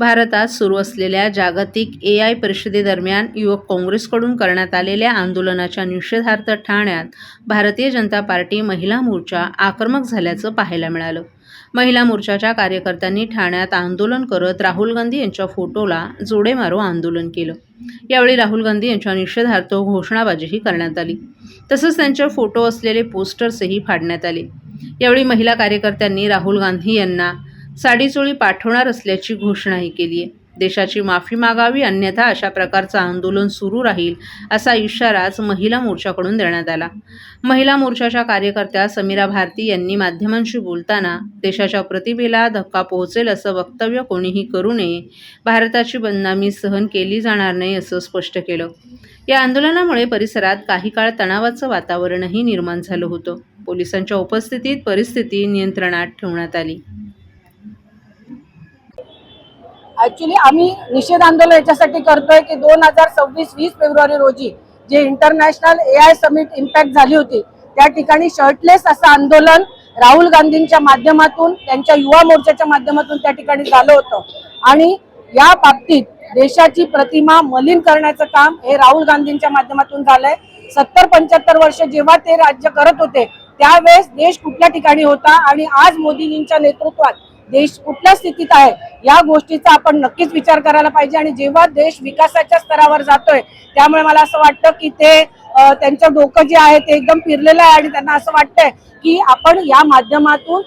भारतात सुरू असलेल्या जागतिक AI परिषदेदरम्यान युवक काँग्रेसकडून करण्यात आलेल्या आंदोलनाच्या निषेधार्थ ठाण्यात भारतीय जनता पार्टी महिला मोर्चा आक्रमक झाल्याचं पाहायला मिळालं। महिला मोर्चाच्या कार्यकर्त्यांनी ठाण्यात आंदोलन करत राहुल गांधी यांच्या फोटोला जोडे मारो आंदोलन केलं। यावेळी राहुल गांधी यांच्या निषेधार्थ घोषणाबाजीही करण्यात आली, तसंच त्यांचे फोटो असलेले पोस्टर्सही फाडण्यात आले। यावेळी महिला कार्यकर्त्यांनी राहुल गांधी यांना साडीचोळी पाठवणार असल्याची घोषणाही केली आहे। देशाची माफी मागावी, अन्यथा अशा प्रकारचं आंदोलन सुरू राहील असा इशाराच महिला मोर्चाकडून देण्यात आला। महिला मोर्चाच्या कार्यकर्त्या समीरा भारती यांनी माध्यमांशी बोलताना देशाच्या प्रतिमेला धक्का पोहोचेल असं वक्तव्य कोणीही करू नये, भारताची बदनामी सहन केली जाणार नाही असं स्पष्ट केलं। या आंदोलनामुळे परिसरात काही काळ तणावाचं वातावरणही निर्माण झालं होतं। पोलिसांच्या उपस्थितीत परिस्थिती नियंत्रणात ठेवण्यात आली। ऍक्च्युली आम्ही निषेध आंदोलन याच्यासाठी करतोय की 2026-20 फेब्रुवारी रोजी जे इंटरनॅशनल AI समिट इम्पॅक्ट झाली होती, त्या ठिकाणी शर्टलेस असं आंदोलन राहुल गांधींच्या माध्यमातून, त्यांच्या युवा मोर्चाच्या माध्यमातून त्या ठिकाणी झालं होतं। आणि या बाबतीत देशाची प्रतिमा मलिन करण्याचं काम हे राहुल गांधींच्या माध्यमातून झालंय। 70-75 वर्ष जेव्हा ते राज्य करत होते त्यावेळेस देश कुठल्या ठिकाणी होता आणि आज मोदींच्या नेतृत्वात देश कुठल्या स्थितीत आहे या गोष्टीचा आपण नक्कीच विचार करायला पाहिजे। आणि जेव्हा देश विकासाच्या स्तरावर जातोय त्यामुळे मला असं वाटतं की ते त्यांचं डोकं जे आहे ते एकदम फिरलेलं आहे आणि त्यांना असं वाटतंय की आपण या माध्यमातून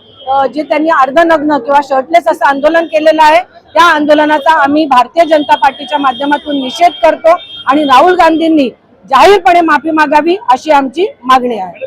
जे त्यांनी अर्धनग्न किंवा शर्टलेस असं आंदोलन केलेलं आहे त्या आंदोलनाचा आम्ही भारतीय जनता पार्टीच्या माध्यमातून निषेध करतो आणि राहुल गांधींनी जाहीरपणे माफी मागावी अशी आमची मागणी आहे।